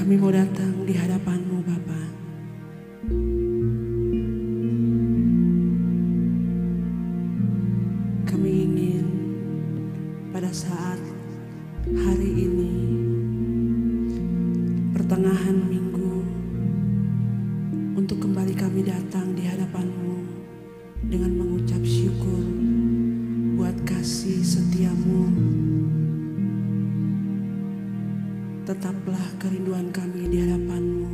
Kami mau datang di hadapan-Mu Bapa. Kami ingin pada saat hari ini, pertengahan minggu, untuk kembali kami datang di hadapan-Mu dengan mengucap syukur buat kasih setia-Mu. Tetaplah kerinduan kami di hadapan-Mu,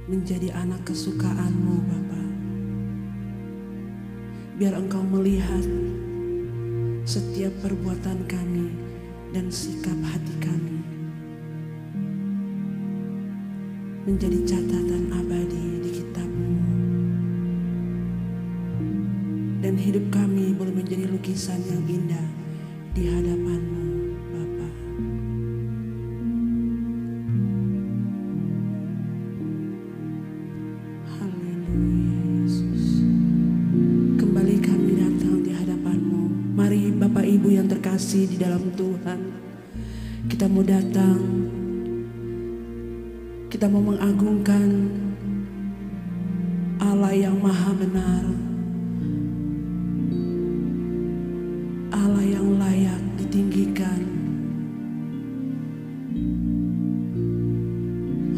menjadi anak kesukaan-Mu Bapa. Biar Engkau melihat setiap perbuatan kami dan sikap hati kami, menjadi catatan abadi di kitab-Mu. Dan hidup kami boleh menjadi lukisan yang indah di hadapan-Mu Bapa. Haleluya Yesus. Kembali kami datang di hadapan-Mu. Mari Bapak Ibu yang terkasih di dalam Tuhan, kita mau datang, kita mau mengagungkan Allah yang maha benar, Allah yang layak ditinggikan.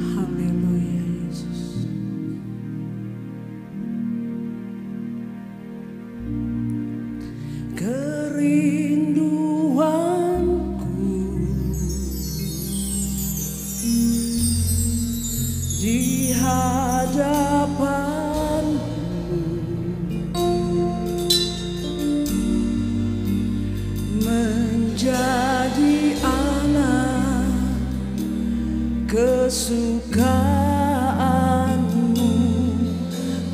Haleluya Yesus. Kerinduanku di hadapan-Mu, menjadi anak kesukaan-Mu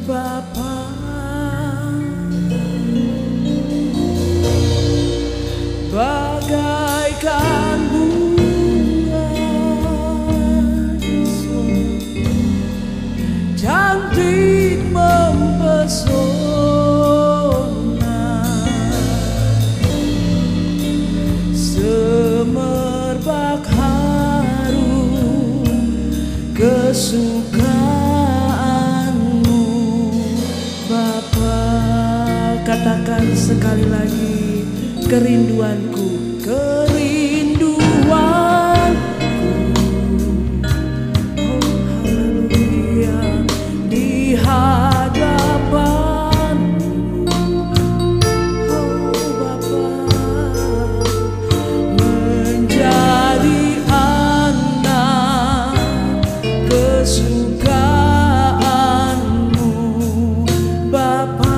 Bapa. Bagaikan bunga cantik mempesona, semerbak harum kesukaan-Mu Bapa. Katakan sekali lagi, kerinduanku, kerinduanku, oh haleluya, di hadapan-Mu, oh Bapa, menjadi anak kesukaan-Mu Bapa.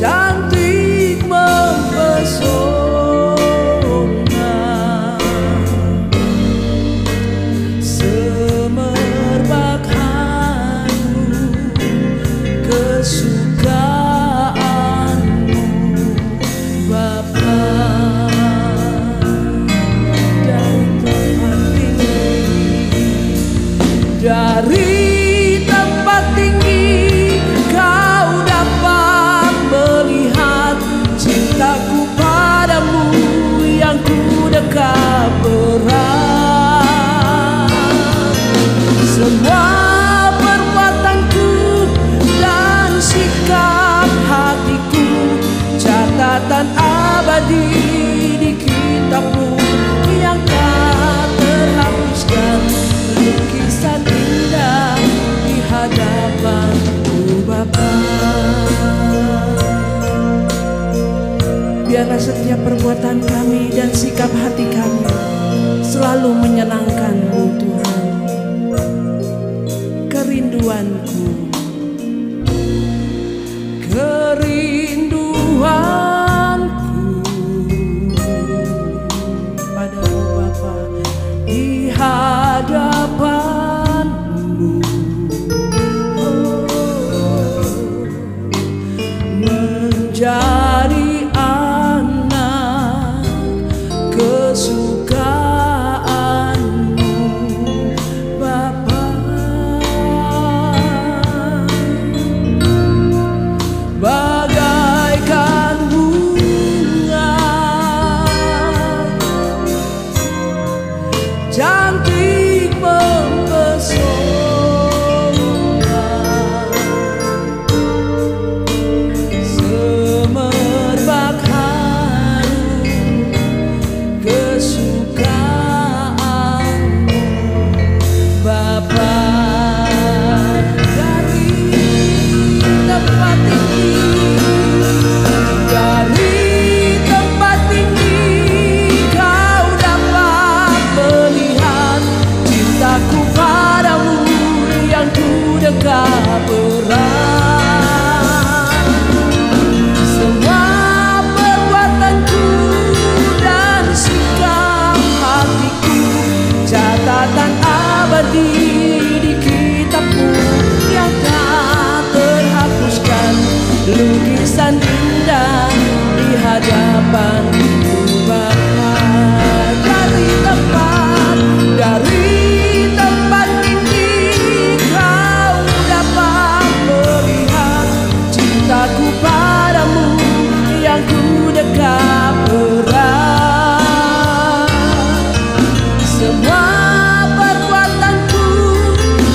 Cantik mempesona, semerbak harum kesukaan-Mu Bapa. Dari tempat tinggi, dari tempat tinggi Kau dapat melihat cintaku padamu yang ku dekat berat. Semua perbuatanku dan sikap hatiku, catatan abadi di kitab-Mu yang tak terhapuskan, lukisan indah di hadapan-Mu Bapa. Biarlah setiap perbuatan kami dan sikap hati kami selalu menyenangkan-Mu Tuhan. Kerinduanku, kerinduanku padamu Bapa, di hadapan-Mu, oh, menjadi anak kesukaan-Mu Bapa. lukisan indah di hadapan Bapa. Dari tempat ini kau dapat melihat cintaku padamu yang ku dekat erat. Semua perbuatanku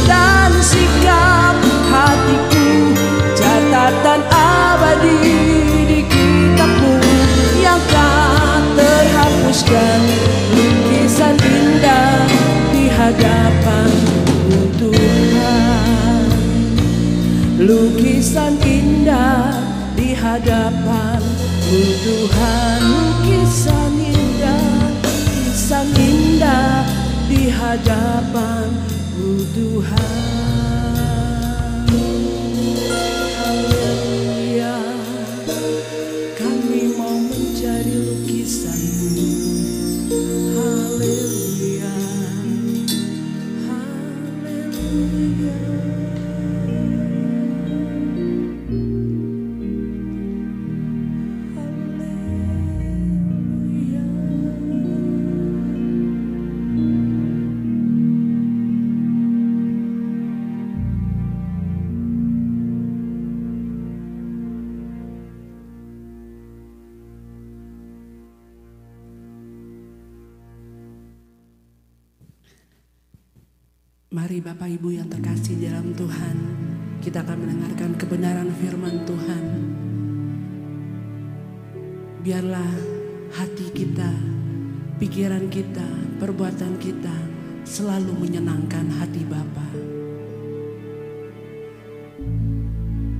dan sikap hatiku catatan abadi di kitabmu yang tak terhapuskan, lukisan indah di hadapanmu Tuhan, lukisan indah di hadapanmu Tuhan, lukisan indah di hadapanmu Tuhan. Haleluya, kami mau menjadi lukisan-Mu. Haleluya, haleluya. Mari Bapak Ibu yang terkasih dalam Tuhan, kita akan mendengarkan kebenaran firman Tuhan. Biarlah hati kita, pikiran kita, perbuatan kita selalu menyenangkan hati Bapa.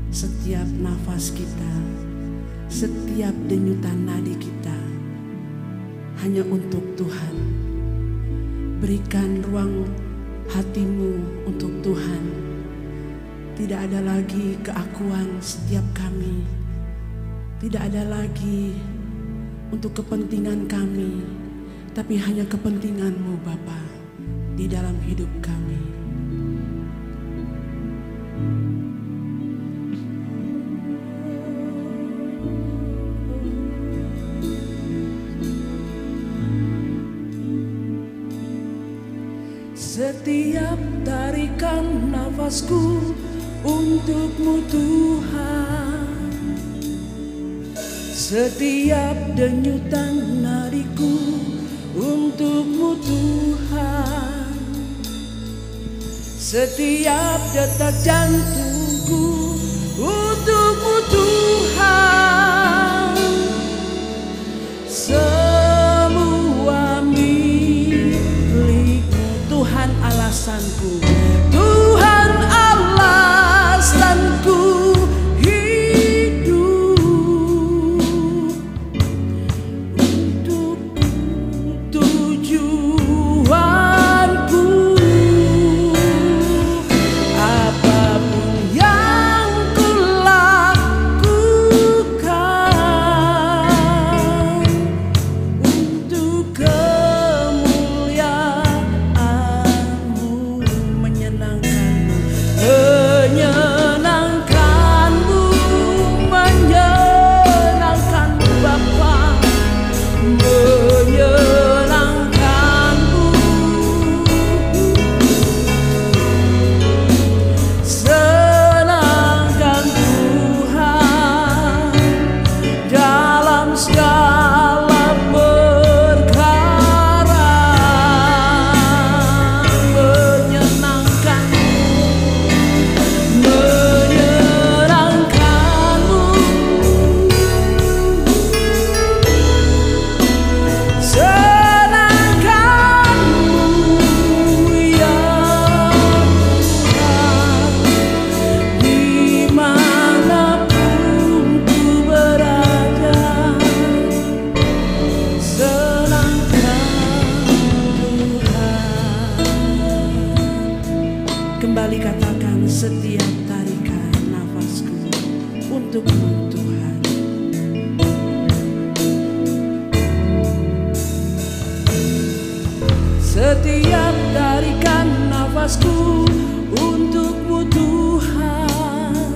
Setiap nafas kita, setiap denyutan nadi kita hanya untuk Tuhan. Berikan ruang hatimu untuk Tuhan. Tidak ada lagi keakuan setiap kami, tidak ada lagi untuk kepentingan kami, tapi hanya kepentingan-Mu Bapa di dalam hidup kami. Setiap tarikan nafasku untuk-Mu Tuhan, setiap denyutan nadiku untuk-Mu Tuhan, setiap detak jantungku untuk-Mu Tuhan. Semua milik-Mu Tuhan, alasanku, Tuhan alasanku hidup, untuk tujuanku. Apapun yang kulakukan untuk kemuliaan-Mu, menyenangkan-Mu, menyenangkan-Mu, menyenangkan-Mu Bapa, menyenangkan-Mu. Senangkan Tuhan dalam segala perkara, menyenangkan-Mu, menyenangkan-Mu. Senangkan-Mu ya Tuhan, dimanapun ku berada. Senangkan Tuhan. Kembali katakan, setiap tarikan nafasku untuk-Mu Tuhan. Setiap tarikan nafasku untuk-Mu Tuhan,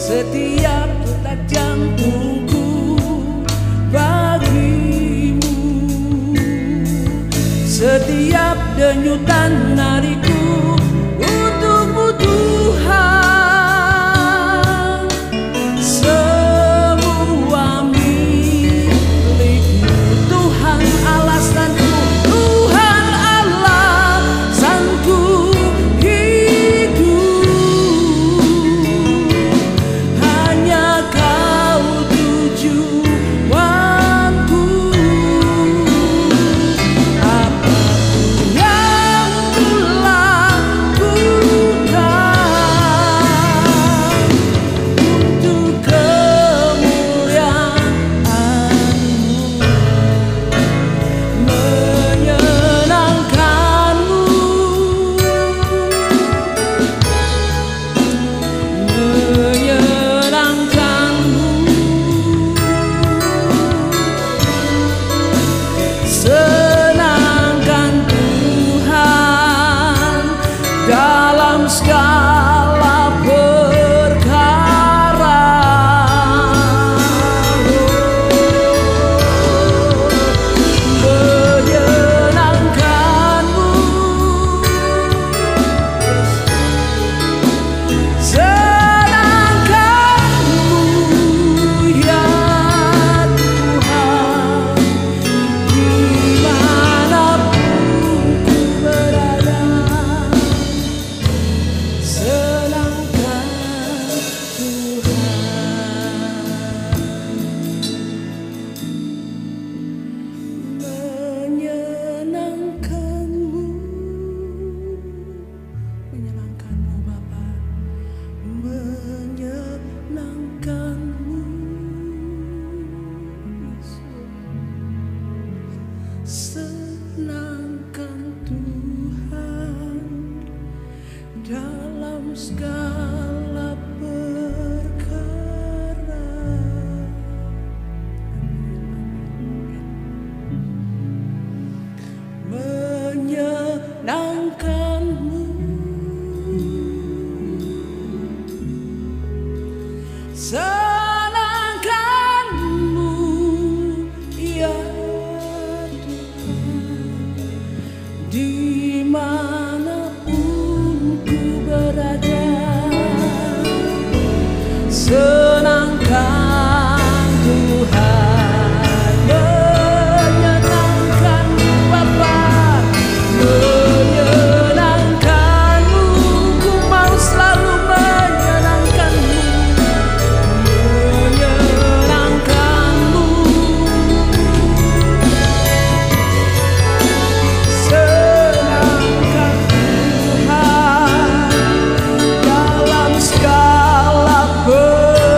setiap detak jantungku bagimu, setiap denyutan nadiku untukmu Tuhan. Semua milikmu Tuhan, alasanku Tuhan, alasanku hidup. Hanya Kau tujuanku. Apapun yang kulakukan untuk kemuliaan-Mu, menyenangkan-Mu, menyenangkan-Mu. Senangkan Tuhan dalam segala perkara. Menyenangkan-Mu, senangkan-Mu ya Tuhan, dimanapun ku berada. Senangkan Tuhan, menyenangkan-Mu, menyenangkan-Mu Bapa, menyenangkan-Mu Yesus. Senangkan Tuhan dalam segala perkara. Menyenangkan-Mu, senangkan-Mu ya Tuhan, dimanapun ku berada. Senangkan Tuhan, menyenangkan-Mu Bapa, menyenangkan-Mu. Ku mau selalu menyenangkan-Mu, menyenangkan-Mu. Senangkan Tuhan dalam segala perkara.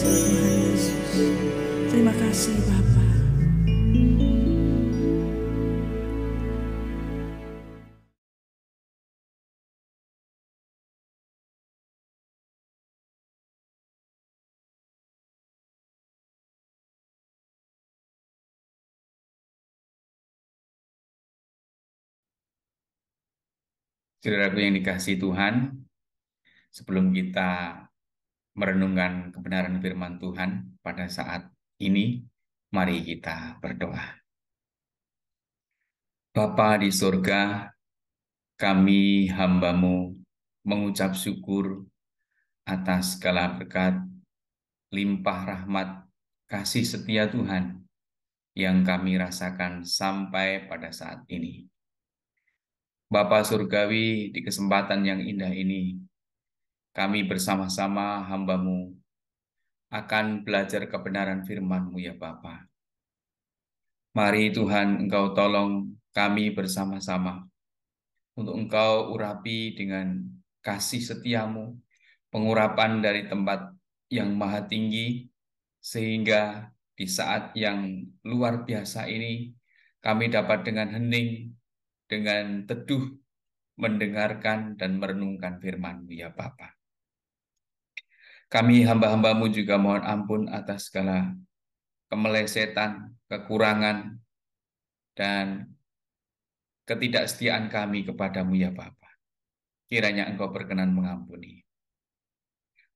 kasih Tuhan Yesus. Terima kasih Bapa. Saudaraku yang dikasihi Tuhan, sebelum kita merenungkan kebenaran firman Tuhan pada saat ini, mari kita berdoa. Bapa di surga, kami hamba-Mu mengucap syukur atas segala berkat, limpah rahmat, kasih setia Tuhan yang kami rasakan sampai pada saat ini. Bapa Surgawi, di kesempatan yang indah ini, kami bersama-sama hamba-Mu akan belajar kebenaran firman-Mu ya Bapa. Mari Tuhan Engkau tolong kami bersama-sama untuk Engkau urapi dengan kasih setiamu, pengurapan dari tempat yang maha tinggi, sehingga di saat yang luar biasa ini kami dapat dengan hening, dengan teduh mendengarkan dan merenungkan firman-Mu ya Bapa. Kami hamba-hamba-Mu juga mohon ampun atas segala kemelesetan, kekurangan, dan ketidaksetiaan kami kepadamu ya Bapa. Kiranya Engkau berkenan mengampuni.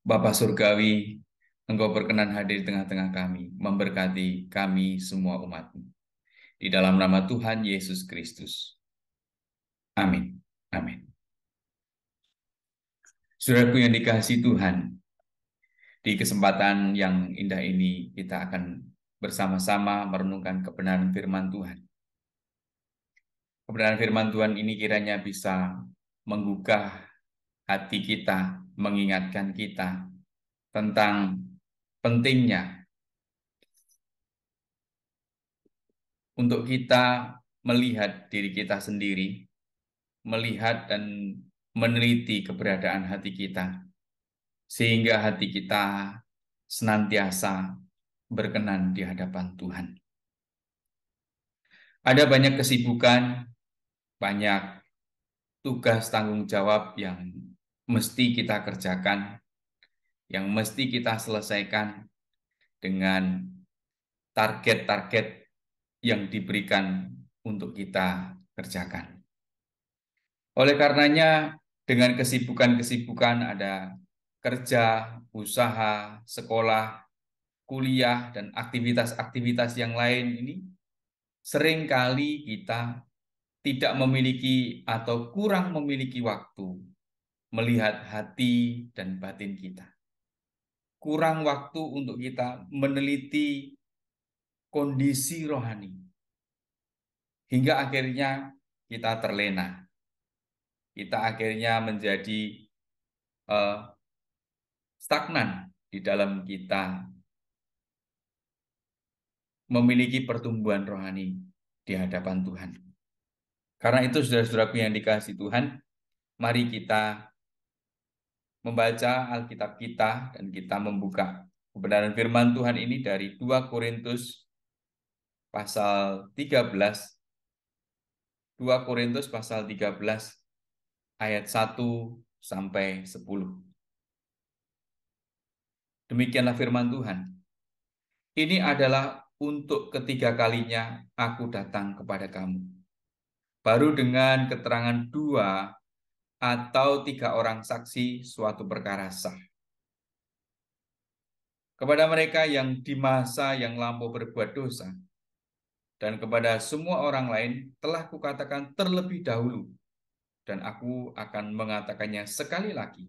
Bapa Surgawi, Engkau berkenan hadir di tengah-tengah kami, memberkati kami semua umat-Mu. Di dalam nama Tuhan Yesus Kristus. Amin. Amin. Saudaraku yang dikasihi Tuhan, di kesempatan yang indah ini kita akan bersama-sama merenungkan kebenaran firman Tuhan. Kebenaran firman Tuhan ini kiranya bisa menggugah hati kita, mengingatkan kita tentang pentingnya untuk kita melihat diri kita sendiri, melihat dan meneliti keberadaan hati kita, sehingga hati kita senantiasa berkenan di hadapan Tuhan. Ada banyak kesibukan, banyak tugas tanggung jawab yang mesti kita kerjakan, yang mesti kita selesaikan dengan target-target yang diberikan untuk kita kerjakan. Oleh karenanya, dengan kesibukan-kesibukan ada kerja, usaha, sekolah, kuliah, dan aktivitas-aktivitas yang lain ini, seringkali kita tidak memiliki atau kurang memiliki waktu melihat hati dan batin kita. Kurang waktu untuk kita meneliti kondisi rohani. Hingga akhirnya kita terlena. Kita akhirnya menjadi stagnan di dalam kita memiliki pertumbuhan rohani di hadapan Tuhan. Karena itu saudara-saudaraku yang dikasihi Tuhan, mari kita membaca Alkitab kita dan kita membuka kebenaran firman Tuhan ini dari 2 Korintus pasal 13, 2 Korintus pasal 13 ayat 1 sampai 10. Demikianlah firman Tuhan. Ini adalah untuk ketiga kalinya aku datang kepada kamu. Baru dengan keterangan 2 atau 3 orang saksi suatu perkara sah. Kepada mereka yang di masa yang lampau berbuat dosa, dan kepada semua orang lain telah kukatakan terlebih dahulu, dan aku akan mengatakannya sekali lagi.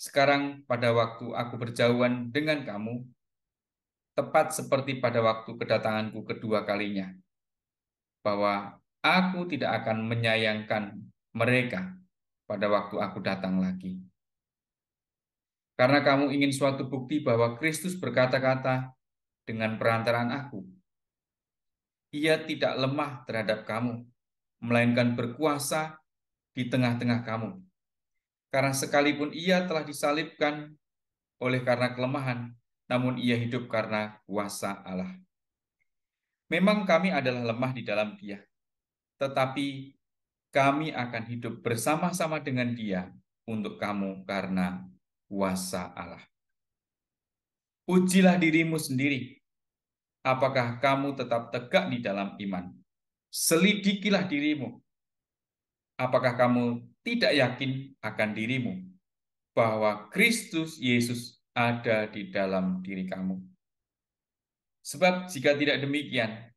Sekarang pada waktu aku berjauhan dengan kamu, tepat seperti pada waktu kedatanganku kedua kalinya, bahwa aku tidak akan menyayangkan mereka pada waktu aku datang lagi. Karena kamu ingin suatu bukti bahwa Kristus berkata-kata dengan perantaraan aku. Ia tidak lemah terhadap kamu, melainkan berkuasa di tengah-tengah kamu. Karena sekalipun ia telah disalibkan oleh karena kelemahan, namun ia hidup karena kuasa Allah. Memang kami adalah lemah di dalam Dia, tetapi kami akan hidup bersama-sama dengan Dia untuk kamu karena kuasa Allah. Ujilah dirimu sendiri, apakah kamu tetap tegak di dalam iman. Selidikilah dirimu, apakah kamu tidak yakin akan dirimu, bahwa Kristus Yesus ada di dalam diri kamu. Sebab jika tidak demikian,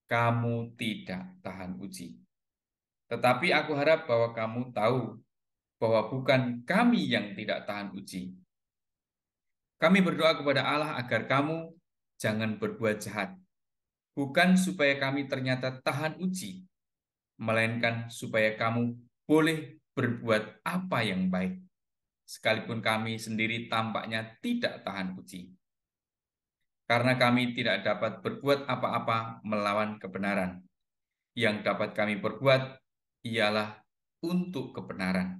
kamu tidak tahan uji. Tetapi aku harap bahwa kamu tahu bahwa bukan kami yang tidak tahan uji. Kami berdoa kepada Allah agar kamu jangan berbuat jahat, bukan supaya kami ternyata tahan uji, melainkan supaya kamu boleh berbuat apa yang baik, sekalipun kami sendiri tampaknya tidak tahan uji. Karena kami tidak dapat berbuat apa-apa melawan kebenaran. Yang dapat kami perbuat ialah untuk kebenaran.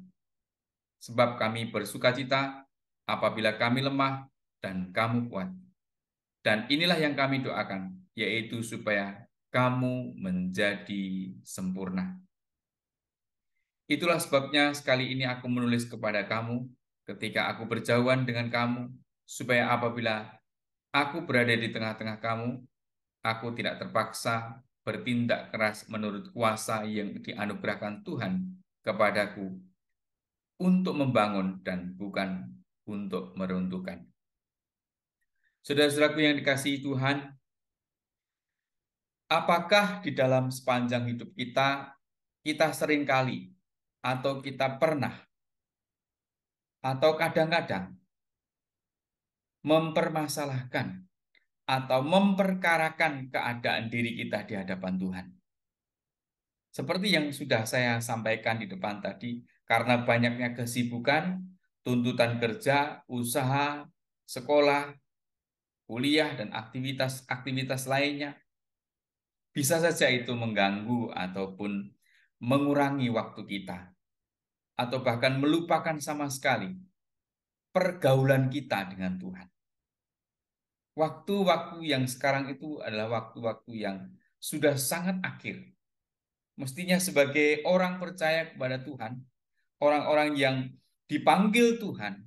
Sebab kami bersukacita apabila kami lemah dan kamu kuat. Dan inilah yang kami doakan, yaitu supaya kamu menjadi sempurna. Itulah sebabnya sekali ini aku menulis kepada kamu ketika aku berjauhan dengan kamu, supaya apabila aku berada di tengah-tengah kamu, aku tidak terpaksa bertindak keras menurut kuasa yang dianugerahkan Tuhan kepadaku untuk membangun dan bukan untuk meruntuhkan. Saudara-saudaraku yang dikasihi Tuhan, apakah di dalam sepanjang hidup kita seringkali atau kita pernah atau kadang-kadang mempermasalahkan atau memperkarakan keadaan diri kita di hadapan Tuhan? Seperti yang sudah saya sampaikan di depan tadi, karena banyaknya kesibukan, tuntutan kerja, usaha, sekolah, kuliah, dan aktivitas-aktivitas lainnya, bisa saja itu mengganggu ataupun mengurangi waktu kita, atau bahkan melupakan sama sekali pergaulan kita dengan Tuhan. Waktu-waktu yang sekarang itu adalah waktu-waktu yang sudah sangat akhir. Mestinya sebagai orang percaya kepada Tuhan, orang-orang yang dipanggil Tuhan,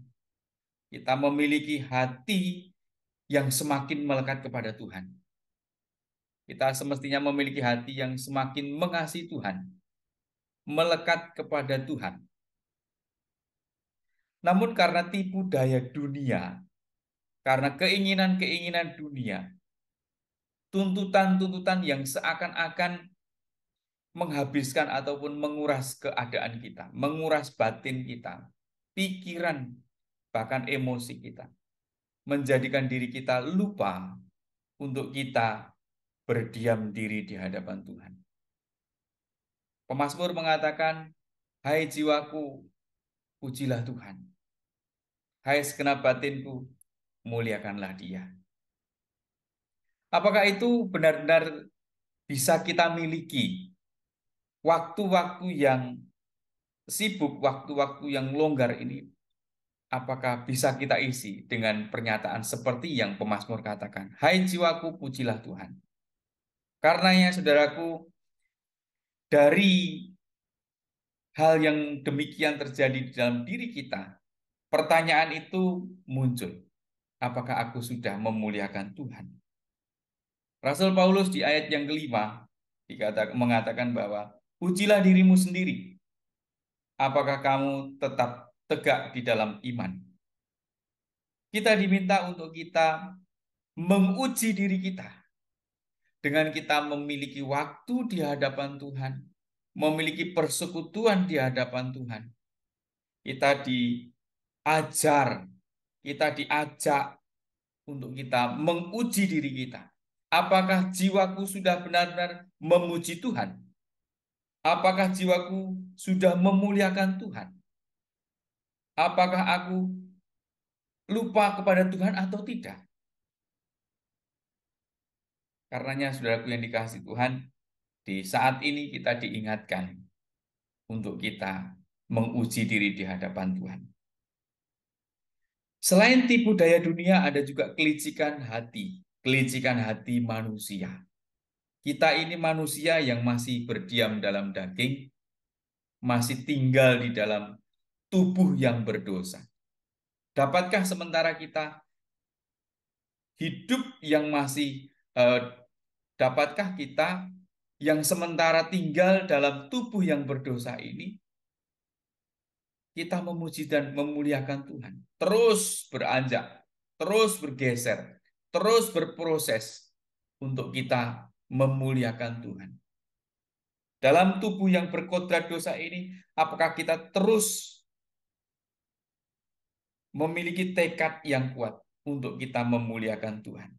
kita memiliki hati yang semakin melekat kepada Tuhan. Kita semestinya memiliki hati yang semakin mengasihi Tuhan, melekat kepada Tuhan. Namun karena tipu daya dunia, karena keinginan-keinginan dunia, tuntutan-tuntutan yang seakan-akan menghabiskan ataupun menguras keadaan kita, menguras batin kita, pikiran, bahkan emosi kita, menjadikan diri kita lupa untuk kita berdiam diri di hadapan Tuhan. Pemazmur mengatakan, "Hai jiwaku, pujilah Tuhan. Hai segenap batinku, muliakanlah Dia." Apakah itu benar-benar bisa kita miliki waktu-waktu yang sibuk, waktu-waktu yang longgar ini? Apakah bisa kita isi dengan pernyataan seperti yang pemazmur katakan, "Hai jiwaku, pujilah Tuhan." Karenanya, saudaraku, dari hal yang demikian terjadi di dalam diri kita, pertanyaan itu muncul. Apakah aku sudah memuliakan Tuhan? Rasul Paulus di ayat yang kelima mengatakan bahwa, "Ujilah dirimu sendiri. Apakah kamu tetap tegak di dalam iman?" Kita diminta untuk kita menguji diri kita dengan kita memiliki waktu di hadapan Tuhan, memiliki persekutuan di hadapan Tuhan. Kita diajar, kita diajak untuk kita menguji diri kita. Apakah jiwaku sudah benar-benar memuji Tuhan? Apakah jiwaku sudah memuliakan Tuhan? Apakah aku lupa kepada Tuhan atau tidak? Karenanya, saudaraku yang dikasihi Tuhan, di saat ini kita diingatkan untuk kita menguji diri di hadapan Tuhan. Selain tipu daya dunia, ada juga kelicikan hati manusia. Kita ini manusia yang masih berdiam dalam daging, masih tinggal di dalam tubuh yang berdosa. Dapatkah sementara kita hidup yang masih dapatkah kita yang sementara tinggal dalam tubuh yang berdosa ini, kita memuji dan memuliakan Tuhan, terus beranjak, terus bergeser, terus berproses untuk kita memuliakan Tuhan. Dalam tubuh yang berkodrat dosa ini, apakah kita terus memiliki tekad yang kuat untuk kita memuliakan Tuhan?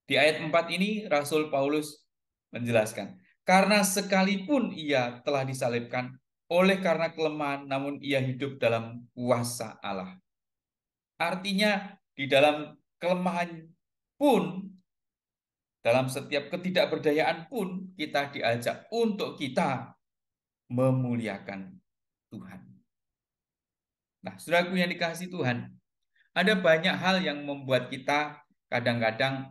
Di ayat 4 ini Rasul Paulus menjelaskan, karena sekalipun ia telah disalibkan oleh karena kelemahan, namun ia hidup dalam kuasa Allah. Artinya di dalam kelemahan pun, dalam setiap ketidakberdayaan pun, kita diajak untuk kita memuliakan Tuhan. Nah, saudaraku yang dikasihi Tuhan, ada banyak hal yang membuat kita kadang-kadang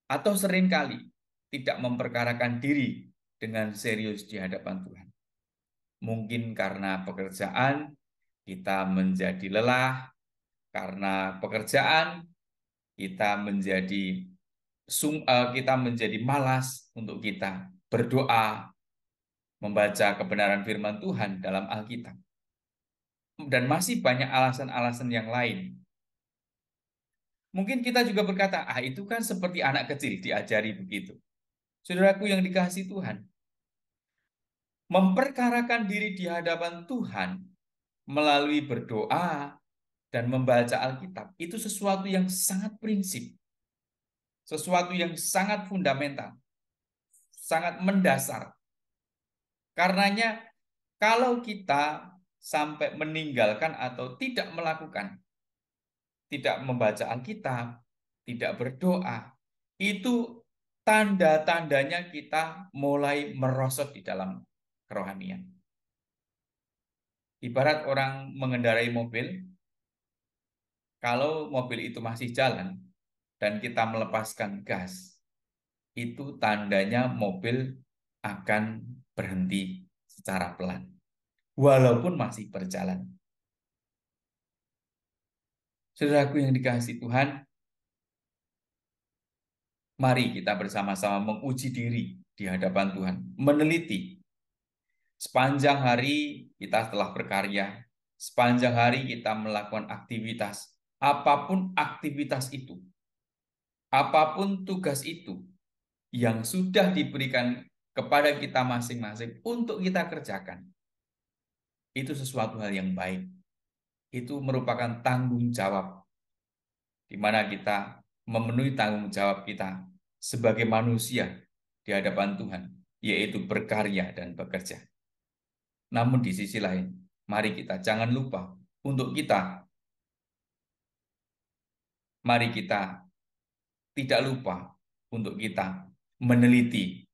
atau seringkali tidak memperkarakan diri dengan serius di hadapan Tuhan. Mungkin karena pekerjaan kita menjadi lelah, karena pekerjaan kita menjadi malas untuk kita berdoa, membaca kebenaran firman Tuhan dalam Alkitab. Dan masih banyak alasan-alasan yang lain. Mungkin kita juga berkata, itu kan seperti anak kecil diajari begitu. Saudaraku yang dikasihi Tuhan, memperkarakan diri di hadapan Tuhan melalui berdoa dan membaca Alkitab itu sesuatu yang sangat prinsip, sesuatu yang sangat fundamental, sangat mendasar. Karenanya kalau kita sampai meninggalkan atau tidak melakukan, tidak membaca Alkitab, tidak berdoa, itu tanda-tandanya kita mulai merosot di dalam kerohanian. Ibarat orang mengendarai mobil, kalau mobil itu masih jalan dan kita melepaskan gas, itu tandanya mobil akan berhenti secara pelan, walaupun masih berjalan. Saudaraku yang dikasihi Tuhan, mari kita bersama-sama menguji diri di hadapan Tuhan, meneliti. Sepanjang hari kita telah berkarya, sepanjang hari kita melakukan aktivitas, apapun aktivitas itu, apapun tugas itu yang sudah diberikan kepada kita masing-masing untuk kita kerjakan, itu sesuatu hal yang baik. Itu merupakan tanggung jawab, di mana kita memenuhi tanggung jawab kita sebagai manusia di hadapan Tuhan, yaitu berkarya dan bekerja. Namun di sisi lain, mari kita jangan lupa untuk mari kita tidak lupa untuk kita meneliti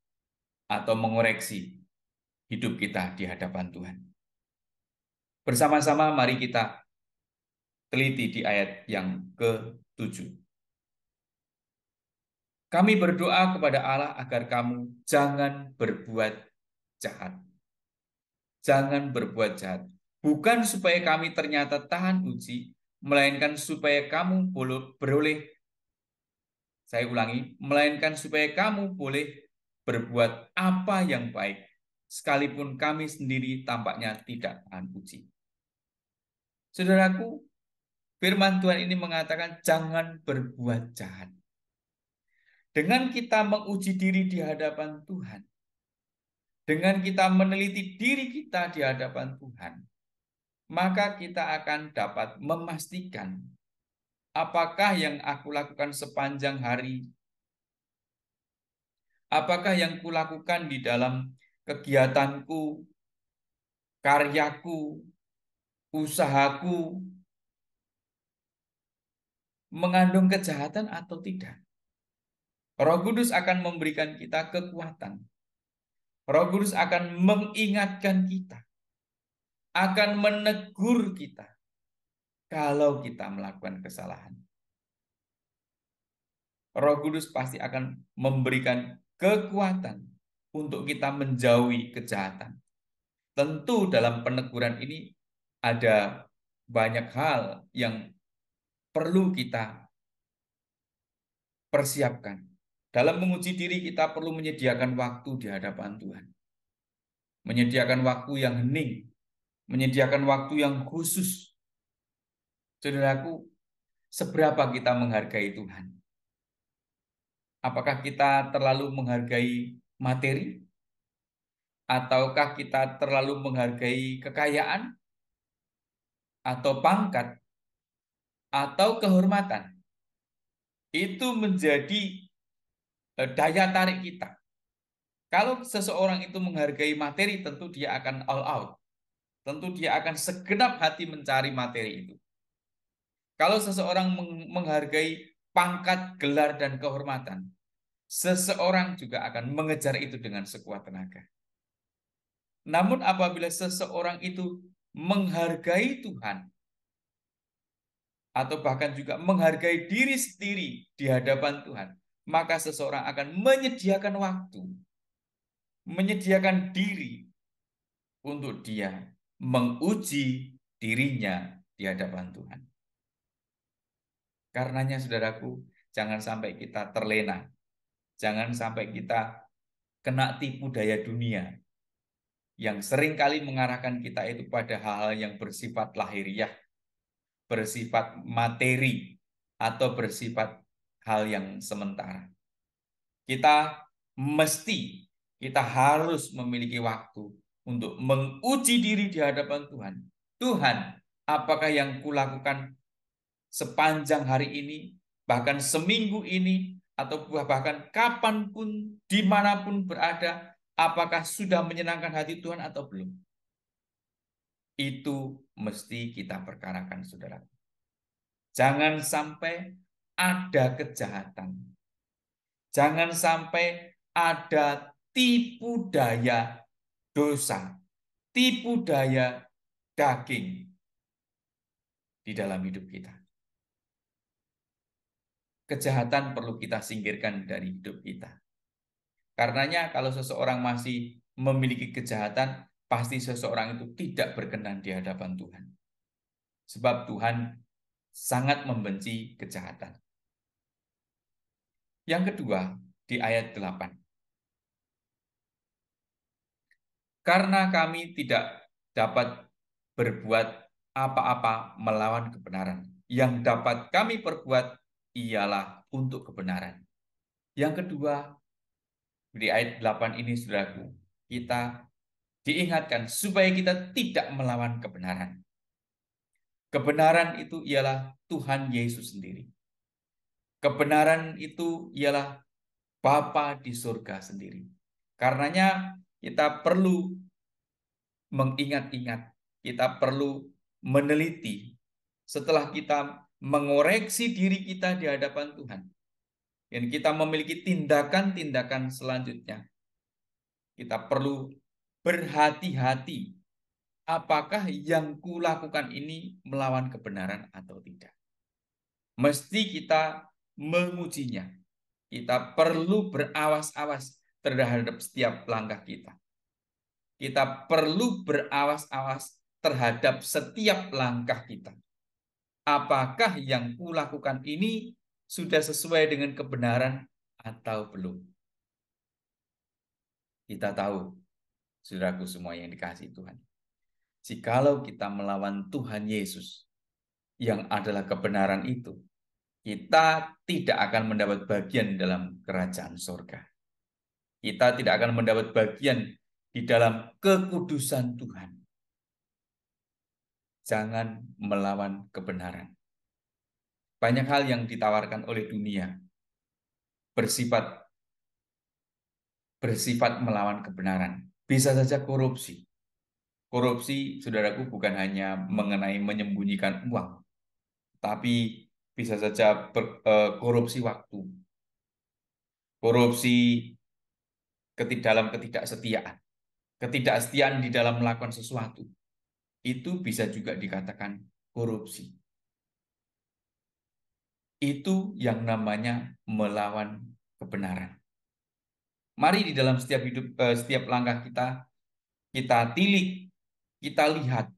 atau mengoreksi hidup kita di hadapan Tuhan. Bersama-sama mari kita teliti di ayat yang ke-7. Kami berdoa kepada Allah agar kamu jangan berbuat jahat. Jangan berbuat jahat. Bukan supaya kami ternyata tahan uji, melainkan supaya kamu beroleh, saya ulangi, melainkan supaya kamu boleh berbuat apa yang baik, sekalipun kami sendiri tampaknya tidak tahan uji. Saudaraku, firman Tuhan ini mengatakan jangan berbuat jahat. Dengan kita menguji diri di hadapan Tuhan, dengan kita meneliti diri kita di hadapan Tuhan, maka kita akan dapat memastikan apakah yang aku lakukan sepanjang hari, apakah yang kulakukan di dalam kegiatanku, karyaku, usahaku, mengandung kejahatan atau tidak. Roh Kudus akan memberikan kita kekuatan. Roh Kudus akan mengingatkan kita, akan menegur kita. kalau kita melakukan kesalahan. Roh Kudus pasti akan memberikan kekuatan untuk kita menjauhi kejahatan. Tentu dalam peneguran ini ada banyak hal yang perlu kita persiapkan. Dalam menguji diri kita perlu menyediakan waktu di hadapan Tuhan. Menyediakan waktu yang hening, menyediakan waktu yang khusus. Saudaraku, seberapa kita menghargai Tuhan? Apakah kita terlalu menghargai materi? Ataukah kita terlalu menghargai kekayaan? Atau pangkat? Atau kehormatan? Itu menjadi daya tarik kita. Kalau seseorang itu menghargai materi, tentu dia akan all out. Tentu dia akan segenap hati mencari materi itu. Kalau seseorang menghargai pangkat, gelar, dan kehormatan, seseorang juga akan mengejar itu dengan sekuat tenaga. Namun apabila seseorang itu menghargai Tuhan, atau bahkan juga menghargai diri sendiri di hadapan Tuhan, maka seseorang akan menyediakan waktu, menyediakan diri untuk dia menguji dirinya di hadapan Tuhan. Karenanya saudaraku, jangan sampai kita terlena, jangan sampai kita kena tipu daya dunia yang seringkali mengarahkan kita itu pada hal-hal yang bersifat lahiriah, bersifat materi, atau bersifat hal yang sementara. Kita harus memiliki waktu untuk menguji diri di hadapan Tuhan. Tuhan, apakah yang kulakukan sepanjang hari ini, bahkan seminggu ini, atau bahkan kapanpun, dimanapun berada, apakah sudah menyenangkan hati Tuhan atau belum? Itu mesti kita perkarakan, saudara. Jangan sampai ada kejahatan. Jangan sampai ada tipu daya dosa, tipu daya daging di dalam hidup kita. Kejahatan perlu kita singkirkan dari hidup kita. Karenanya kalau seseorang masih memiliki kejahatan, pasti seseorang itu tidak berkenan di hadapan Tuhan. Sebab Tuhan sangat membenci kejahatan. Yang kedua, di ayat 8. Karena kami tidak dapat berbuat apa-apa melawan kebenaran. Yang dapat kami perbuat ialah untuk kebenaran. Yang kedua, di ayat 8 ini, saudaraku, kita diingatkan supaya kita tidak melawan kebenaran. Kebenaran itu ialah Tuhan Yesus sendiri. Kebenaran itu ialah Bapa di surga sendiri. Karenanya kita perlu mengingat-ingat, kita perlu meneliti setelah kita mengoreksi diri kita di hadapan Tuhan. Dan kita memiliki tindakan-tindakan selanjutnya. Kita perlu berhati-hati. Apakah yang kulakukan ini melawan kebenaran atau tidak? Mesti kita mengujinya. Kita perlu berawas-awas terhadap setiap langkah kita. Kita perlu berawas-awas terhadap setiap langkah kita. Apakah yang kulakukan ini sudah sesuai dengan kebenaran atau belum? Kita tahu, saudaraku semua yang dikasihi Tuhan, jikalau kita melawan Tuhan Yesus yang adalah kebenaran itu, kita tidak akan mendapat bagian dalam kerajaan surga. Kita tidak akan mendapat bagian di dalam kekudusan Tuhan. Jangan melawan kebenaran. Banyak hal yang ditawarkan oleh dunia bersifat melawan kebenaran. Bisa saja korupsi. Korupsi, saudaraku, bukan hanya mengenai menyembunyikan uang, tapi bisa saja korupsi waktu, korupsi dalam ketidaksetiaan, ketidaksetiaan di dalam melakukan sesuatu. Itu bisa juga dikatakan korupsi. itu yang namanya melawan kebenaran. Mari di dalam setiap hidup, setiap langkah kita tilik, kita lihat,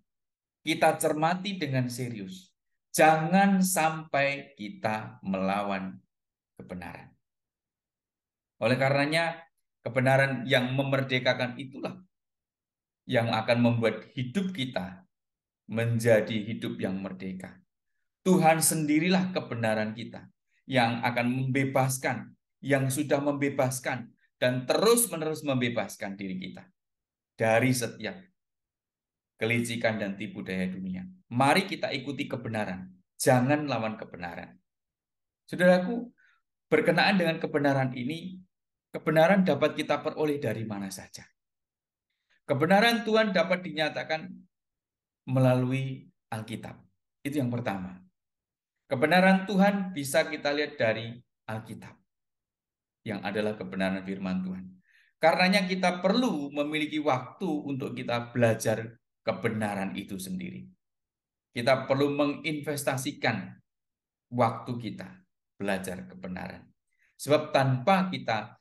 kita cermati dengan serius. Jangan sampai kita melawan kebenaran. Oleh karenanya, kebenaran yang memerdekakan itulah yang akan membuat hidup kita menjadi hidup yang merdeka. Tuhan sendirilah kebenaran kita yang akan membebaskan, yang sudah membebaskan, dan terus-menerus membebaskan diri kita dari setiap kelicikan dan tipu daya dunia. Mari kita ikuti kebenaran, jangan lawan kebenaran. Saudaraku, berkenaan dengan kebenaran ini, kebenaran dapat kita peroleh dari mana saja. Kebenaran Tuhan dapat dinyatakan melalui Alkitab. Itu yang pertama. Kebenaran Tuhan bisa kita lihat dari Alkitab, yang adalah kebenaran firman Tuhan. Karenanya kita perlu memiliki waktu untuk kita belajar kebenaran itu sendiri. Kita perlu menginvestasikan waktu kita belajar kebenaran. Sebab tanpa kita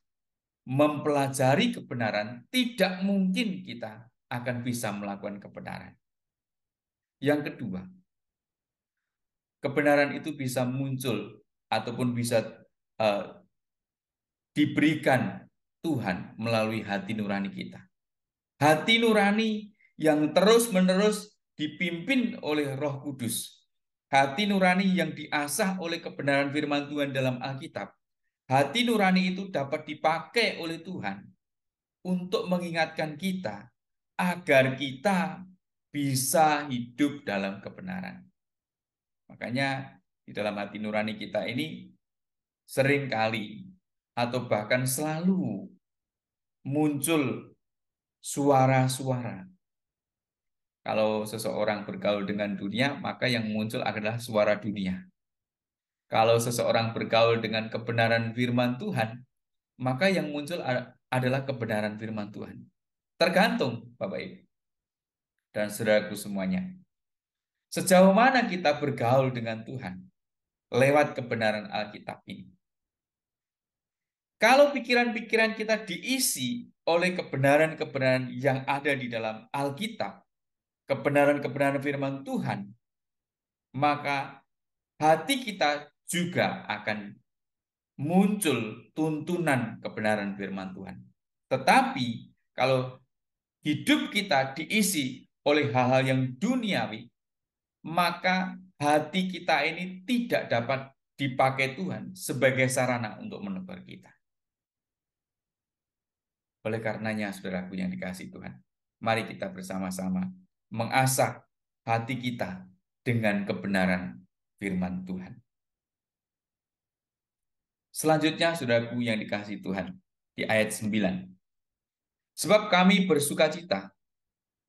mempelajari kebenaran, tidak mungkin kita akan bisa melakukan kebenaran. Yang kedua, kebenaran itu bisa muncul ataupun bisa diberikan Tuhan melalui hati nurani kita. Hati nurani yang terus-menerus dipimpin oleh Roh Kudus. Hati nurani yang diasah oleh kebenaran firman Tuhan dalam Alkitab. Hati nurani itu dapat dipakai oleh Tuhan untuk mengingatkan kita agar kita bisa hidup dalam kebenaran. Makanya di dalam hati nurani kita ini seringkali atau bahkan selalu muncul suara-suara. Kalau seseorang bergaul dengan dunia, maka yang muncul adalah suara dunia. Kalau seseorang bergaul dengan kebenaran firman Tuhan, maka yang muncul adalah kebenaran firman Tuhan. Tergantung, Bapak Ibu dan saudaraku semuanya. Sejauh mana kita bergaul dengan Tuhan lewat kebenaran Alkitab ini. Kalau pikiran-pikiran kita diisi oleh kebenaran-kebenaran yang ada di dalam Alkitab, kebenaran-kebenaran firman Tuhan, maka hati kita juga akan muncul tuntunan kebenaran firman Tuhan. Tetapi kalau hidup kita diisi oleh hal-hal yang duniawi, maka hati kita ini tidak dapat dipakai Tuhan sebagai sarana untuk menebar kita. Oleh karenanya, saudaraku yang dikasihi Tuhan, mari kita bersama-sama mengasah hati kita dengan kebenaran firman Tuhan. Selanjutnya, saudaraku yang dikasihi Tuhan, di ayat 9. Sebab kami bersukacita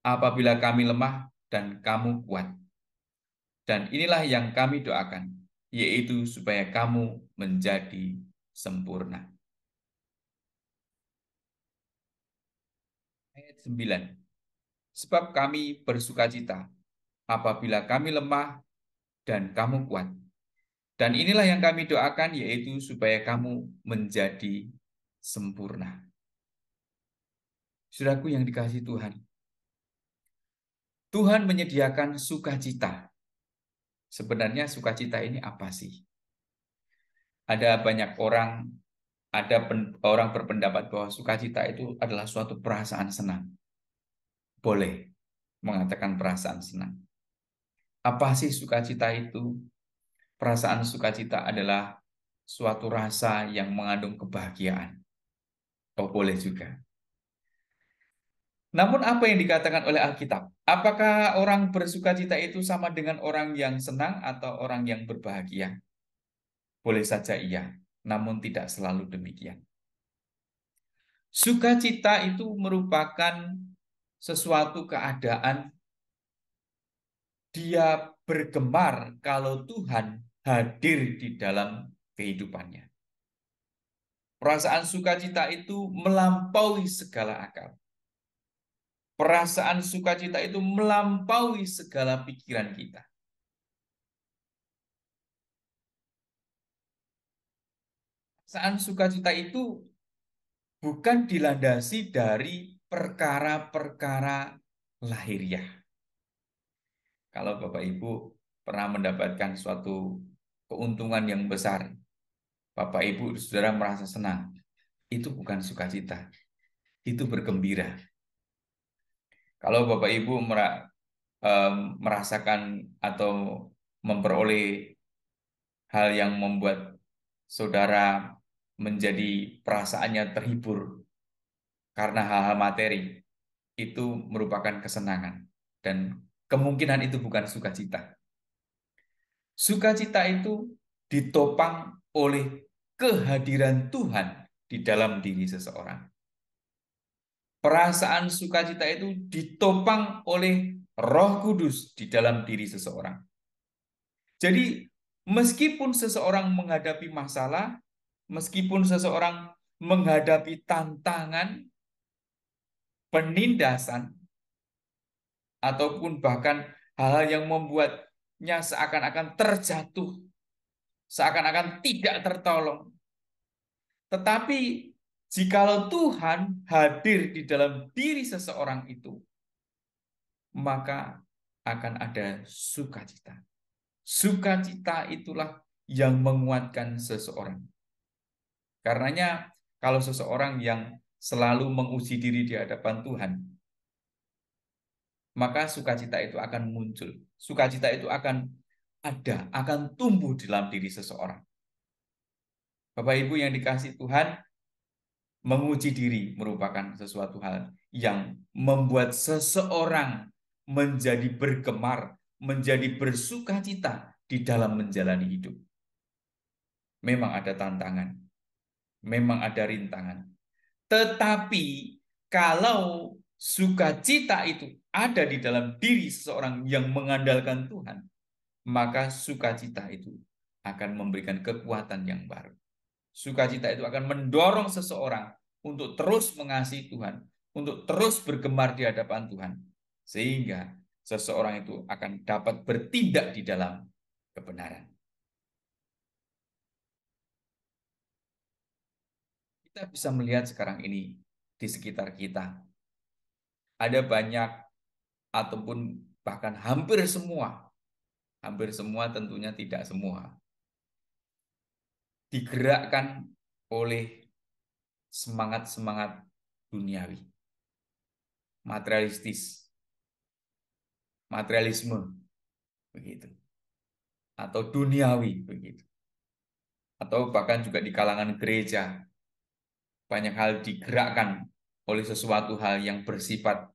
apabila kami lemah dan kamu kuat. Dan inilah yang kami doakan, yaitu supaya kamu menjadi sempurna. Ayat 9. Sebab kami bersukacita apabila kami lemah dan kamu kuat. Dan inilah yang kami doakan, yaitu supaya kamu menjadi sempurna. Saudaraku yang dikasihi Tuhan, Tuhan menyediakan sukacita. Sebenarnya sukacita ini apa sih? Ada banyak orang, orang berpendapat bahwa sukacita itu adalah suatu perasaan senang. Boleh mengatakan perasaan senang. Apa sih sukacita itu? Perasaan sukacita adalah suatu rasa yang mengandung kebahagiaan. Oh, boleh juga. Namun apa yang dikatakan oleh Alkitab? Apakah orang bersukacita itu sama dengan orang yang senang atau orang yang berbahagia? Boleh saja iya, namun tidak selalu demikian. Sukacita itu merupakan sesuatu keadaan dia bergemar kalau Tuhan hadir di dalam kehidupannya. Perasaan sukacita itu melampaui segala akal. Perasaan sukacita itu melampaui segala pikiran kita. perasaan sukacita itu bukan dilandasi dari perkara-perkara lahiriah. Kalau Bapak Ibu pernah mendapatkan suatu keuntungan yang besar, Bapak Ibu Saudara merasa senang, itu bukan sukacita, itu bergembira. Kalau Bapak Ibu merasakan atau memperoleh hal yang membuat saudara menjadi perasaannya terhibur karena hal-hal materi, itu merupakan kesenangan. Dan kemungkinan itu bukan sukacita. Sukacita itu ditopang oleh kehadiran Tuhan di dalam diri seseorang. Perasaan sukacita itu ditopang oleh Roh Kudus di dalam diri seseorang. Jadi, meskipun seseorang menghadapi masalah, meskipun seseorang menghadapi tantangan, penindasan, ataupun bahkan hal-hal yang membuatnya seakan-akan terjatuh, seakan-akan tidak tertolong. Tetapi jikalau Tuhan hadir di dalam diri seseorang itu, maka akan ada sukacita. Sukacita itulah yang menguatkan seseorang. Karenanya kalau seseorang yang selalu menguji diri di hadapan Tuhan, maka sukacita itu akan muncul. Sukacita itu akan ada, akan tumbuh dalam diri seseorang. Bapak Ibu yang dikasihi Tuhan, menguji diri merupakan sesuatu hal yang membuat seseorang menjadi bergemar, menjadi bersukacita di dalam menjalani hidup. Memang ada tantangan, memang ada rintangan. Tetapi kalau sukacita itu ada di dalam diri seseorang yang mengandalkan Tuhan, maka sukacita itu akan memberikan kekuatan yang baru. Sukacita itu akan mendorong seseorang untuk terus mengasihi Tuhan, untuk terus bergemar di hadapan Tuhan, sehingga seseorang itu akan dapat bertindak di dalam kebenaran. Kita bisa melihat sekarang ini di sekitar kita, ada banyak ataupun bahkan hampir semua tentunya tidak semua, digerakkan oleh semangat-semangat duniawi, materialisme, begitu, atau duniawi, begitu, atau bahkan juga di kalangan gereja banyak hal digerakkan oleh sesuatu hal yang bersifat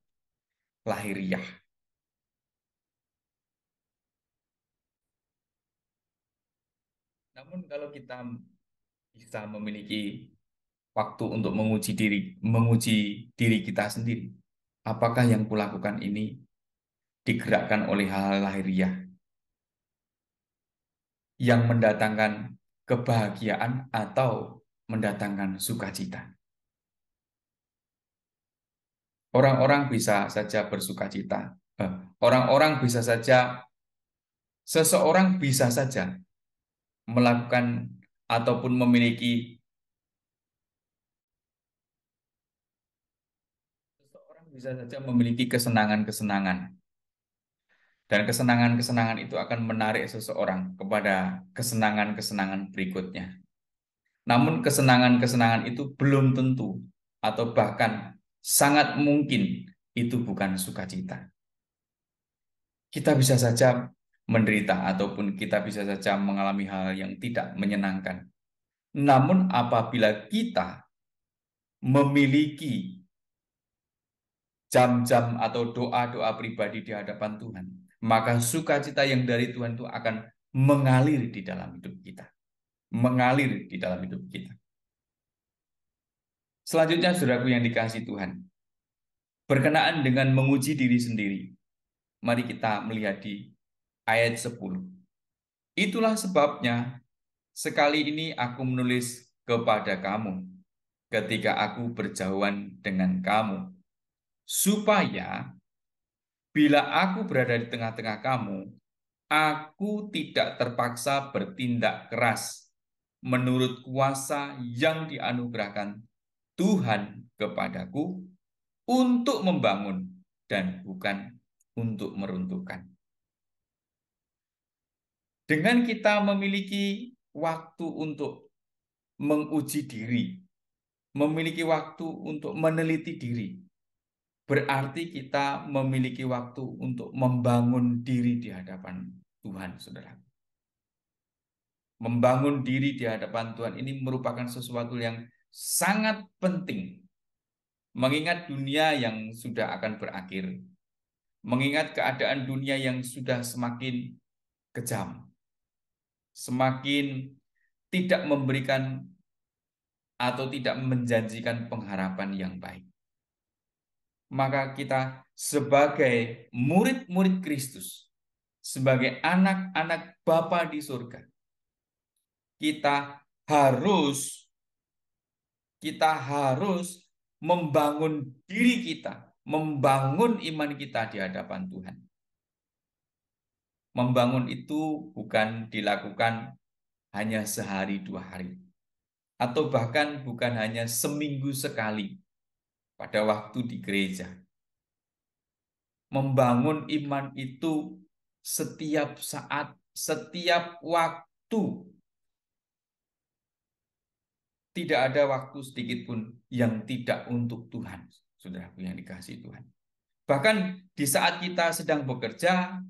lahiriah. Namun kalau kita bisa memiliki waktu untuk menguji diri kita sendiri, apakah yang kulakukan ini digerakkan oleh hal-hal lahiriah yang mendatangkan kebahagiaan atau mendatangkan sukacita? Orang-orang bisa saja bersukacita. Seseorang bisa saja melakukan ataupun memiliki kesenangan-kesenangan. Dan kesenangan-kesenangan itu akan menarik seseorang kepada kesenangan-kesenangan berikutnya. Namun kesenangan-kesenangan itu belum tentu atau bahkan sangat mungkin itu bukan sukacita. Kita bisa saja menderita ataupun kita bisa saja mengalami hal yang tidak menyenangkan. Namun apabila kita memiliki jam-jam atau doa-doa pribadi di hadapan Tuhan, maka sukacita yang dari Tuhan itu akan mengalir di dalam hidup kita. Mengalir di dalam hidup kita. Selanjutnya, saudaraku yang dikasihi Tuhan, berkenaan dengan menguji diri sendiri, mari kita melihat di ayat 10. Itulah sebabnya sekali ini aku menulis kepada kamu ketika aku berjauhan dengan kamu, supaya bila aku berada di tengah-tengah kamu, aku tidak terpaksa bertindak keras menurut kuasa yang dianugerahkan Tuhan kepadaku untuk membangun dan bukan untuk meruntuhkan. Dengan kita memiliki waktu untuk menguji diri, memiliki waktu untuk meneliti diri, berarti kita memiliki waktu untuk membangun diri di hadapan Tuhan, saudara. Membangun diri di hadapan Tuhan ini merupakan sesuatu yang sangat penting, mengingat dunia yang sudah akan berakhir, mengingat keadaan dunia yang sudah semakin kejam, semakin tidak memberikan atau tidak menjanjikan pengharapan yang baik. Maka kita sebagai murid-murid Kristus, sebagai anak-anak Bapa di surga, kita harus membangun diri kita, membangun iman kita di hadapan Tuhan. Membangun itu bukan dilakukan hanya sehari dua hari, atau bahkan bukan hanya seminggu sekali pada waktu di gereja. Membangun iman itu setiap saat, setiap waktu. Tidak ada waktu sedikit pun yang tidak untuk Tuhan, saudaraku yang dikasihi Tuhan. Bahkan di saat kita sedang bekerja,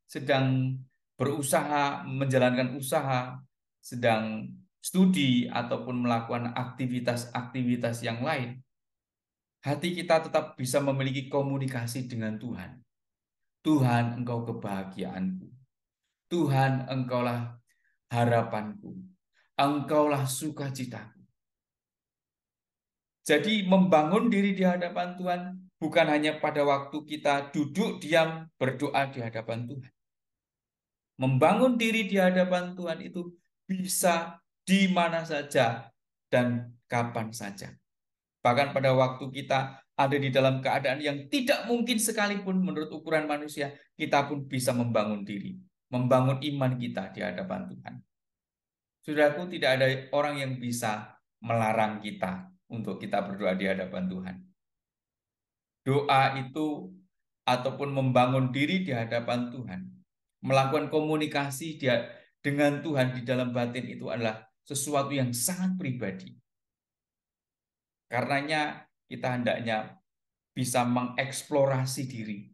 sedang berusaha, menjalankan usaha, sedang studi ataupun melakukan aktivitas-aktivitas yang lain, hati kita tetap bisa memiliki komunikasi dengan Tuhan. Tuhan, Engkau kebahagiaanku. Tuhan, Engkaulah harapanku. Engkaulah sukacitaku. Jadi membangun diri di hadapan Tuhan bukan hanya pada waktu kita duduk diam berdoa di hadapan Tuhan. Membangun diri di hadapan Tuhan itu bisa di mana saja dan kapan saja. Bahkan pada waktu kita ada di dalam keadaan yang tidak mungkin sekalipun menurut ukuran manusia, kita pun bisa membangun diri, membangun iman kita di hadapan Tuhan. Saudaraku, tidak ada orang yang bisa melarang kita untuk kita berdoa di hadapan Tuhan. Doa itu ataupun membangun diri di hadapan Tuhan, melakukan komunikasi dengan Tuhan di dalam batin itu adalah sesuatu yang sangat pribadi. Karenanya kita hendaknya bisa mengeksplorasi diri.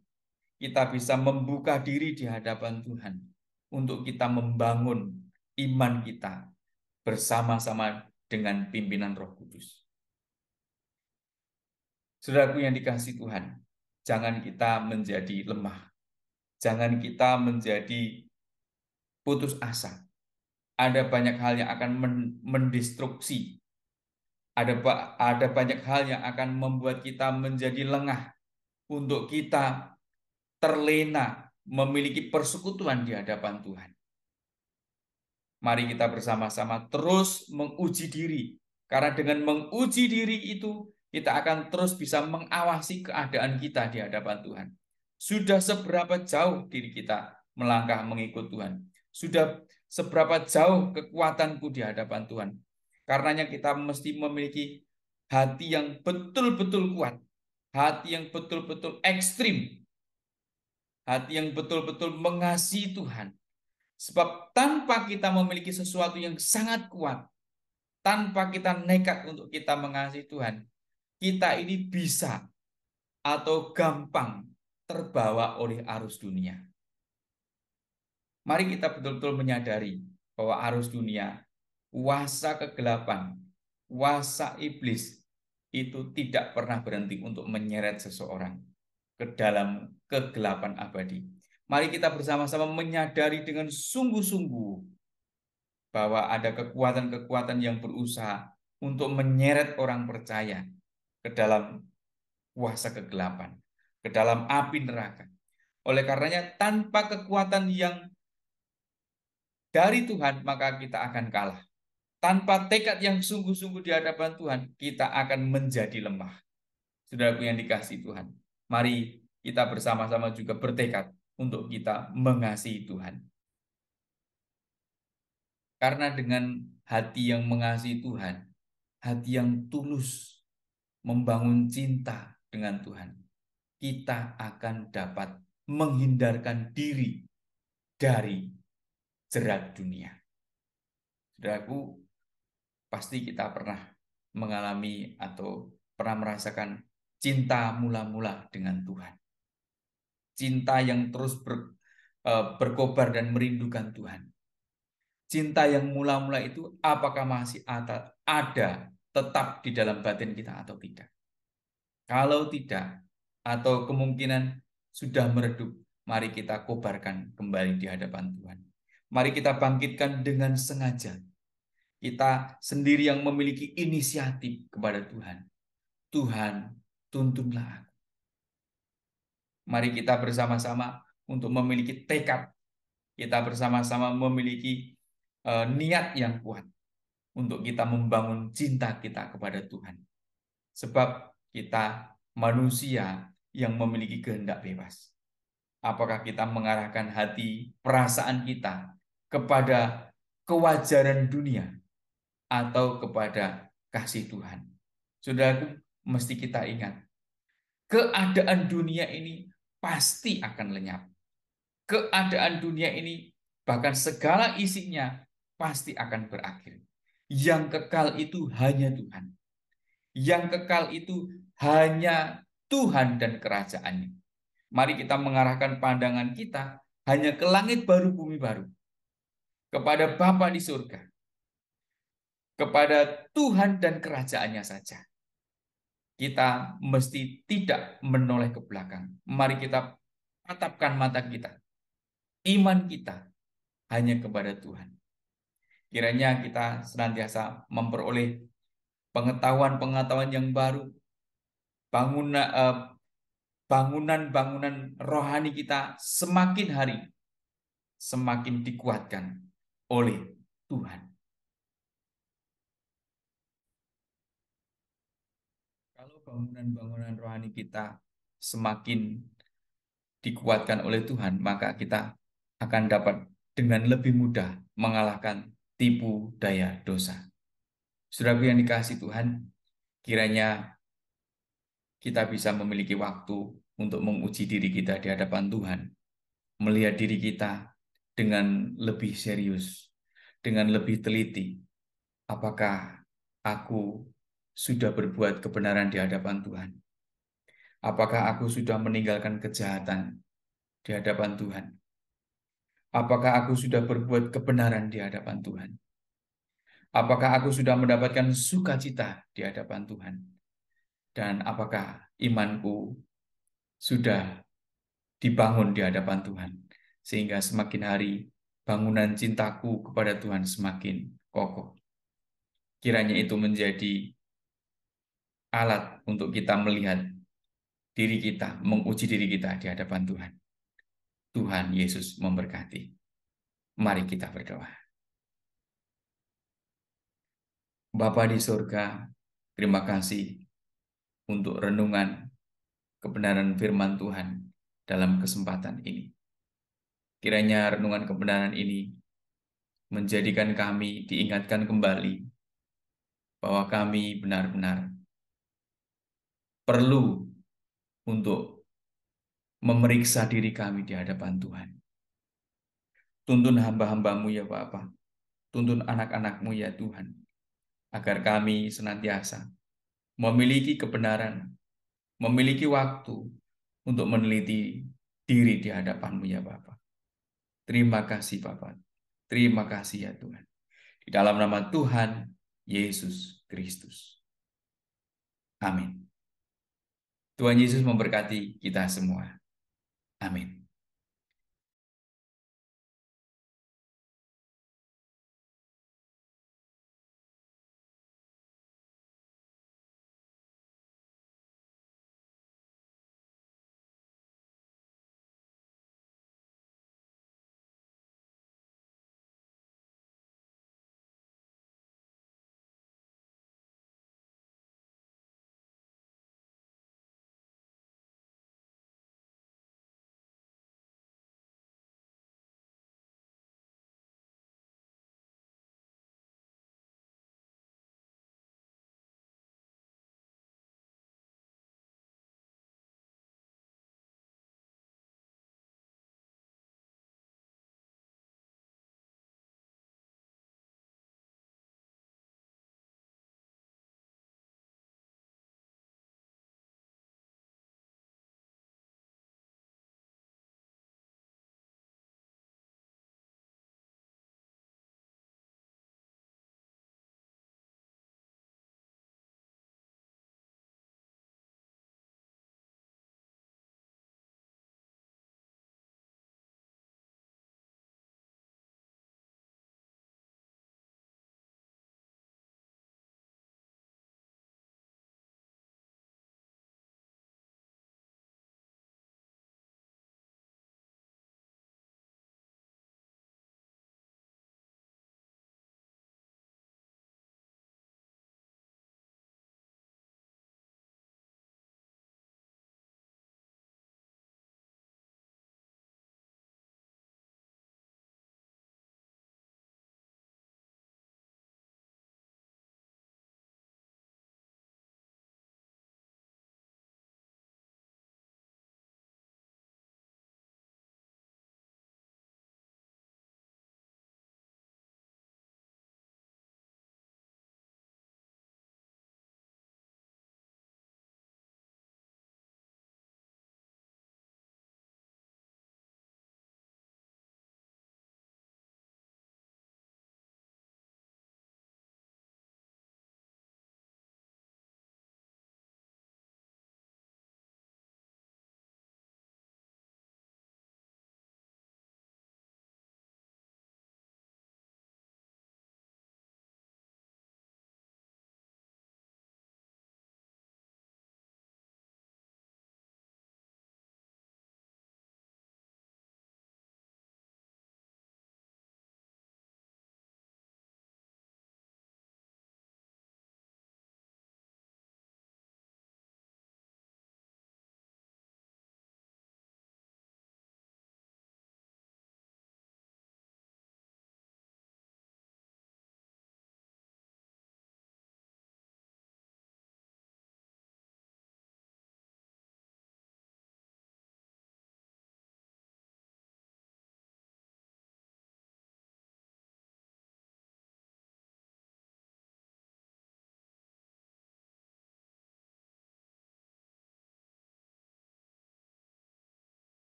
Kita bisa membuka diri di hadapan Tuhan untuk kita membangun iman kita bersama-sama dengan pimpinan Roh Kudus. Saudaraku yang dikasihi Tuhan, jangan kita menjadi lemah. Jangan kita menjadi putus asa. Ada banyak hal yang akan mendestruksi. Ada banyak hal yang akan membuat kita menjadi lengah untuk kita terlena memiliki persekutuan di hadapan Tuhan. Mari kita bersama-sama terus menguji diri. Karena dengan menguji diri itu, kita akan terus bisa mengawasi keadaan kita di hadapan Tuhan. Sudah seberapa jauh diri kita melangkah mengikut Tuhan? Sudah seberapa jauh kekuatanku di hadapan Tuhan? Karenanya kita mesti memiliki hati yang betul-betul kuat. Hati yang betul-betul ekstrim. Hati yang betul-betul mengasihi Tuhan. Sebab tanpa kita memiliki sesuatu yang sangat kuat, tanpa kita nekat untuk kita mengasihi Tuhan, kita ini bisa atau gampang terbawa oleh arus dunia. Mari kita betul-betul menyadari bahwa arus dunia, kuasa kegelapan, kuasa iblis itu tidak pernah berhenti untuk menyeret seseorang ke dalam kegelapan abadi. Mari kita bersama-sama menyadari dengan sungguh-sungguh bahwa ada kekuatan-kekuatan yang berusaha untuk menyeret orang percaya ke dalam kuasa kegelapan, ke dalam api neraka. Oleh karenanya, tanpa kekuatan yang dari Tuhan, maka kita akan kalah. Tanpa tekad yang sungguh-sungguh di hadapan Tuhan, kita akan menjadi lemah. Saudaraku yang dikasihi Tuhan, mari kita bersama-sama juga bertekad untuk kita mengasihi Tuhan. Karena dengan hati yang mengasihi Tuhan, hati yang tulus membangun cinta dengan Tuhan, kita akan dapat menghindarkan diri dari jerat dunia. Saudaraku, pasti kita pernah mengalami atau pernah merasakan cinta mula-mula dengan Tuhan. Cinta yang terus berkobar dan merindukan Tuhan. Cinta yang mula-mula itu apakah masih ada tetap di dalam batin kita atau tidak? Kalau tidak, atau kemungkinan sudah meredup, mari kita kobarkan kembali di hadapan Tuhan. Mari kita bangkitkan dengan sengaja. Kita sendiri yang memiliki inisiatif kepada Tuhan. Tuhan, tuntunlah aku. Mari kita bersama-sama untuk memiliki tekad. Kita bersama-sama memiliki niat yang kuat untuk kita membangun cinta kita kepada Tuhan. Sebab kita manusia yang memiliki kehendak bebas. Apakah kita mengarahkan hati, perasaan kita kepada kewajaran dunia atau kepada kasih Tuhan? Saudaraku, mesti kita ingat, keadaan dunia ini pasti akan lenyap. Keadaan dunia ini, bahkan segala isinya, pasti akan berakhir. Yang kekal itu hanya Tuhan. Yang kekal itu hanya Tuhan dan kerajaannya. Mari kita mengarahkan pandangan kita hanya ke langit baru, bumi baru. Kepada Bapa di surga. Kepada Tuhan dan kerajaannya saja. Kita mesti tidak menoleh ke belakang. Mari kita tatapkan mata kita. Iman kita hanya kepada Tuhan. Kiranya kita senantiasa memperoleh pengetahuan-pengetahuan yang baru, bangunan-bangunan rohani kita semakin hari semakin dikuatkan oleh Tuhan. Kalau bangunan-bangunan rohani kita semakin dikuatkan oleh Tuhan, maka kita akan dapat dengan lebih mudah mengalahkan tipu daya dosa. Saudaraku yang dikasihi Tuhan, kiranya kita bisa memiliki waktu untuk menguji diri kita di hadapan Tuhan, melihat diri kita dengan lebih serius, dengan lebih teliti. Apakah aku sudah berbuat kebenaran di hadapan Tuhan? Apakah aku sudah meninggalkan kejahatan di hadapan Tuhan? Apakah aku sudah berbuat kebenaran di hadapan Tuhan? Apakah aku sudah mendapatkan sukacita di hadapan Tuhan? Dan apakah imanku sudah dibangun di hadapan Tuhan? Sehingga semakin hari bangunan cintaku kepada Tuhan semakin kokoh. Kiranya itu menjadi alat untuk kita melihat diri kita, menguji diri kita di hadapan Tuhan. Tuhan Yesus memberkati. Mari kita berdoa. Bapa di surga, terima kasih untuk renungan kebenaran firman Tuhan dalam kesempatan ini. Kiranya renungan kebenaran ini menjadikan kami diingatkan kembali bahwa kami benar-benar perlu untuk memeriksa diri kami di hadapan Tuhan. Tuntun hamba-hambamu ya Bapa, tuntun anak-anakmu ya Tuhan, agar kami senantiasa memiliki kebenaran, memiliki waktu untuk meneliti diri di hadapan-Mu ya Bapa. Terima kasih Bapa, terima kasih ya Tuhan. Di dalam nama Tuhan Yesus Kristus. Amin. Tuhan Yesus memberkati kita semua. Amin.